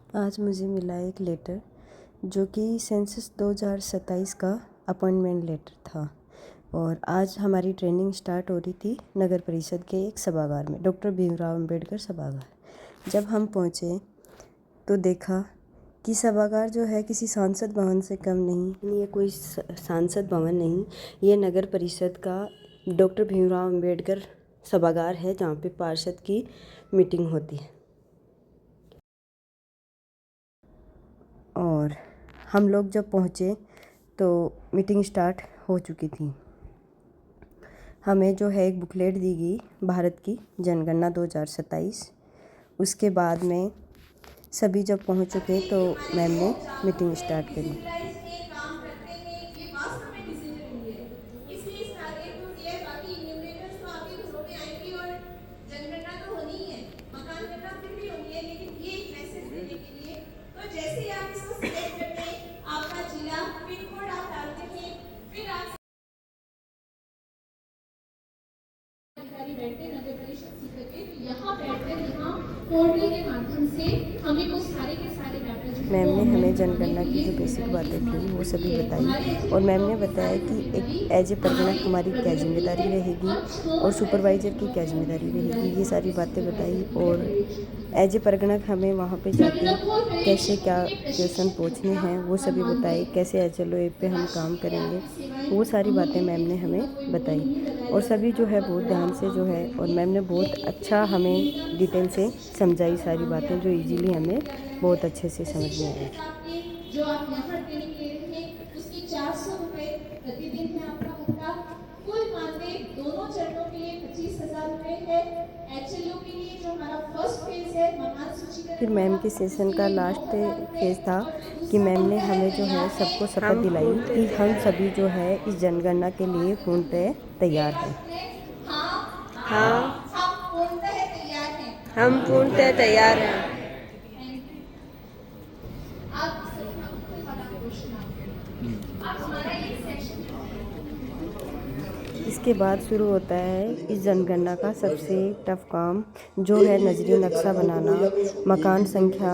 आज मुझे मिला एक लेटर जो कि सेंसस 2027 का अपॉइंटमेंट लेटर था। और आज हमारी ट्रेनिंग स्टार्ट हो रही थी नगर परिषद के एक सभागार में, डॉक्टर भीमराव अंबेडकर सभागार। जब हम पहुँचे तो देखा कि सभागार जो है किसी सांसद भवन से कम नहीं, ये कोई सांसद भवन नहीं, ये नगर परिषद का डॉक्टर भीमराव अंबेडकर सभागार है जहाँ पे पार्षद की मीटिंग होती है। और हम लोग जब पहुँचे तो मीटिंग स्टार्ट हो चुकी थी। हमें जो है एक बुकलेट दी गई भारत की जनगणना 2027। उसके बाद में सभी जब पहुँच चुके तो मैम ने मीटिंग स्टार्ट करी। बैठते नगर परिषद सीखते तो यहाँ बैठकर यहाँ पोर्टल के माध्यम से हमें वो सारे के सारे डाटा मैम ने हमें जनगणना की जो बेसिक बातें थी वो सभी बताई। और मैम ने बताया कि एक एज ए परगणक हमारी क्या जिम्मेदारी रहेगी और सुपरवाइज़र की क्या जिम्मेदारी रहेगी, ये सारी बातें बताई। और एज ए परगणक हमें वहाँ पे जाके कैसे क्या क्वेश्चन पूछने हैं वो सभी बताए, कैसे HLO पे हम काम करेंगे, वो सारी बातें मैम ने हमें बताई। और सभी जो है बहुत ध्यान से जो है, और मैम ने बहुत अच्छा हमें डिटेल से समझाई सारी बातें, जो इजीली हमें बहुत अच्छे से समझ में आई। जो आप यहाँ ट्रेनिंग ले रहे हैं उसकी 400 रुपए प्रतिदिन है आपका भत्ता। कुल मानदेय दोनों चरणों के लिए 25,000 रुपए है। HLO के लिए जो हमारा फर्स्ट फेज है मकान सूचीकरण, फिर मैम के सेशन का लास्ट फेज था कि मैम ने हमें जो है सबको शपथ दिलाई कि हम सभी जो है इस जनगणना के लिए पूर्णतः तैयार हैं। हाँ, हम पूर्णतः तैयार हैं। इसके बाद शुरू होता है इस जनगणना का सबसे टफ काम, जो है नजरी नक्शा बनाना, मकान संख्या,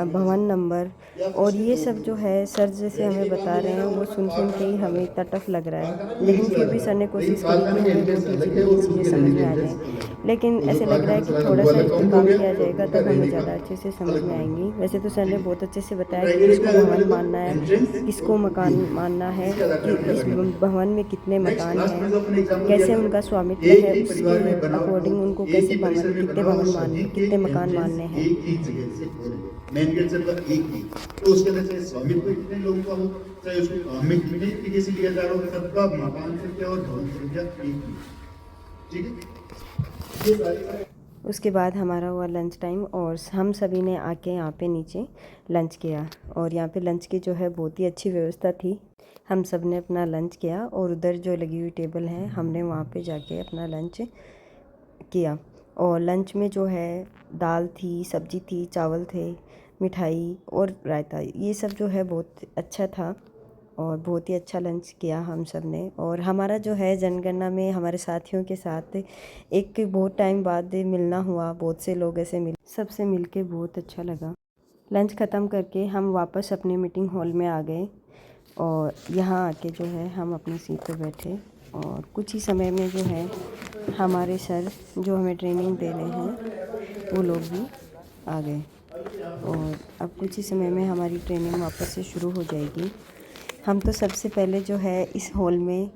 भवन नंबर। और ये सब जो है सर जैसे हमें बता रहे हैं वो सुन के ही हमें इतना टफ लग रहा है, लेकिन फिर भी सर ने कोशिश करी कि हमें बहुत ईजीली ये चीज़ें समझ में आ जाएँ। लेकिन ऐसे लग रहा है कि थोड़ा सा इस पर काम किया जाएगा तब हमें ज़्यादा अच्छे से समझ में आएंगी। वैसे तो सर ने बहुत अच्छे से बताया कि किसको भवन मानना है, किसको मकान मानना है, कि इस भवन में कितने मकान हैं, कैसे उनका स्वामित्व है, उसके अकॉर्डिंग उनको कैसे भवन, कितने मकान मानने हैं। मेन गेट से एक ही, तो उसके अंदर से स्वामित्व कितने लोगों का हो, चाहे उसको मिनी तरीके से लिया जा रहा हो, सबका मकान संख्या और भवन संख्या एक ही, ठीक है। उसके बाद हमारा हुआ लंच टाइम और हम सभी ने आके यहाँ पे नीचे लंच किया। और यहाँ पे लंच की जो है बहुत ही अच्छी व्यवस्था थी। हम सब ने अपना लंच किया और उधर जो लगी हुई टेबल है हमने वहाँ पे जाके अपना लंच किया। और लंच में जो है दाल थी, सब्जी थी, चावल थे, मिठाई और रायता, ये सब जो है बहुत अच्छा था। और बहुत ही अच्छा लंच किया हम सब ने। और हमारा जो है जनगणना में हमारे साथियों के साथ एक बहुत टाइम बाद मिलना हुआ, बहुत से लोग ऐसे सबसे मिल के बहुत अच्छा लगा। लंच ख़त्म करके हम वापस अपने मीटिंग हॉल में आ गए और यहाँ आके जो है हम अपनी सीट पर बैठे। और कुछ ही समय में जो है हमारे सर जो हमें ट्रेनिंग दे रहे हैं वो लोग भी आ गए। और अब कुछ ही समय में हमारी ट्रेनिंग वापस से शुरू हो जाएगी। हम तो सबसे पहले जो है इस हॉल में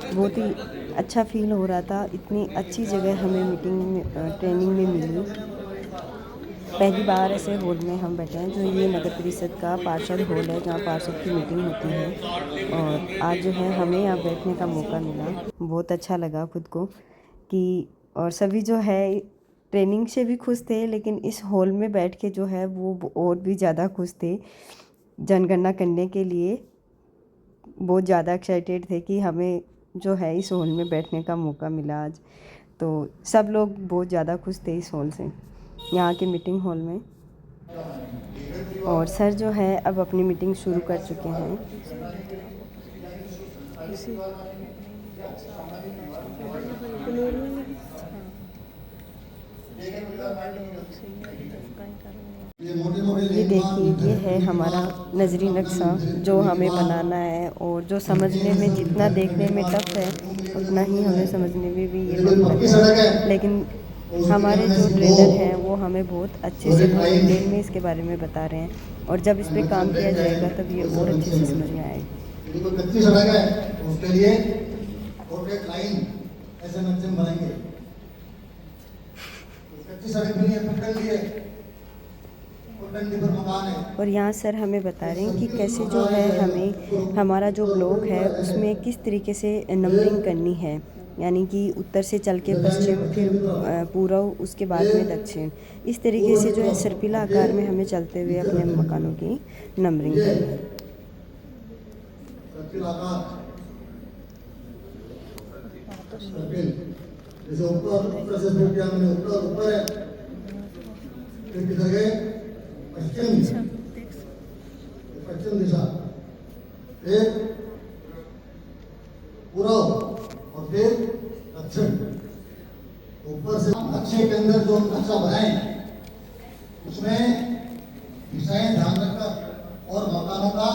बहुत ही अच्छा फील हो रहा था, इतनी अच्छी जगह हमें मीटिंग में ट्रेनिंग में मिली। पहली बार ऐसे हॉल में हम बैठे हैं, जो ये नगर परिषद का पार्षद हॉल है जहाँ पार्षद की मीटिंग होती है। और आज जो है हमें यहाँ बैठने का मौका मिला, बहुत अच्छा लगा खुद को कि, और सभी जो है ट्रेनिंग से भी खुश थे, लेकिन इस हॉल में बैठ के जो है वो और भी ज़्यादा खुश थे। जनगणना करने के लिए बहुत ज़्यादा एक्साइटेड थे कि हमें जो है इस हॉल में बैठने का मौका मिला आज। तो सब लोग बहुत ज़्यादा खुश थे इस हॉल से, यहाँ के मीटिंग हॉल में। और सर जो है अब अपनी मीटिंग शुरू कर चुके हैं। ये देखिए, ये है हमारा नजरी नक्शा जो हमें बनाना है, और जो समझने में जितना देखने में टफ है उतना ही हमें समझने में भी ये टफ लगता है। लेकिन हमारे जो ट्रेनर हैं वो हमें बहुत अच्छे से बहुत डिटेल में इसके बारे में बता रहे हैं, और जब इस पर काम किया जाएगा तब ये और अच्छे से समझ में आएगा। यदि कोई कच्ची सड़क है तो उसके लिए कॉर्पोरेट लाइन ऐसे नक्शे बनाएंगे। कच्ची सड़क भी नहीं है, पटल लिए पटल पर मकान है। और यहाँ सर हमें बता रहे हैं कि कैसे जो है हमें हमारा जो ब्लॉक है उसमें किस तरीके से नंबरिंग करनी है, यानी कि उत्तर से चल के पश्चिम, फिर पूर्व, उसके बाद में दक्षिण, इस तरीके से जो है सर्पिला आकार में हमें चलते हुए अपने मकानों की नंबरिंग करनी है। सर्किल आकार, सर्किल जैसे ऊपर से शुरू किया मैंने, ऊपर है, फिर किधर गए पश्चिम, पश्चिम दिशा, फिर पूर्व और फिर दक्षिण। ऊपर से नक्शे के अंदर जो नक्शा बनाए उसमें दिशाएं ध्यान रखकर और मकानों का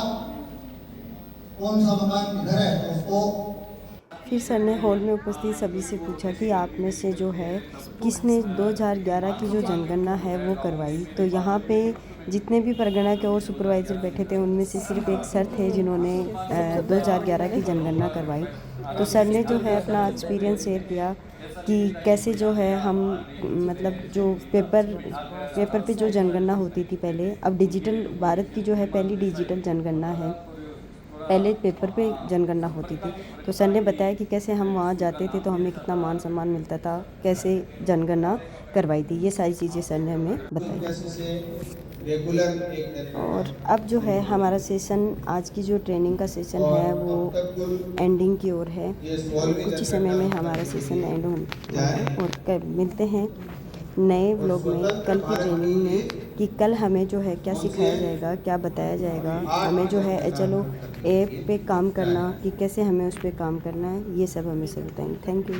कौन सा मकान किधर है तो उसको। फिर सर ने हॉल में उपस्थित सभी से पूछा कि आप में से जो है किसने 2011 की जो जनगणना है वो करवाई। तो यहाँ पे जितने भी परगना के और सुपरवाइज़र बैठे थे उनमें से सिर्फ एक सर थे जिन्होंने 2011 की जनगणना करवाई। तो सर ने जो है अपना एक्सपीरियंस शेयर किया कि कैसे जो है हम मतलब जो पेपर पे जो जनगणना होती थी पहले, अब डिजिटल, भारत की जो है पहली डिजिटल जनगणना है, पहले पेपर पे जनगणना होती थी। तो सर ने बताया कि कैसे हम वहाँ जाते थे तो हमें कितना मान सम्मान मिलता था, कैसे जनगणना करवाई थी, ये सारी चीज़ें सर ने हमें बताई। और अब जो है हमारा सेशन, आज की जो ट्रेनिंग का सेशन है वो एंडिंग की ओर है। कुछ ही समय में हमारा सेशन एंड होगा, और मिलते हैं नए व्लॉग में, कल की ट्रेनिंग में, कि कल हमें जो है क्या सिखाया जाएगा, क्या बताया जाएगा, हमें जो है HLO ऐप पे काम करना, कि कैसे हमें उस पर काम करना है, ये सब हमें से बताएंगे। Thank you.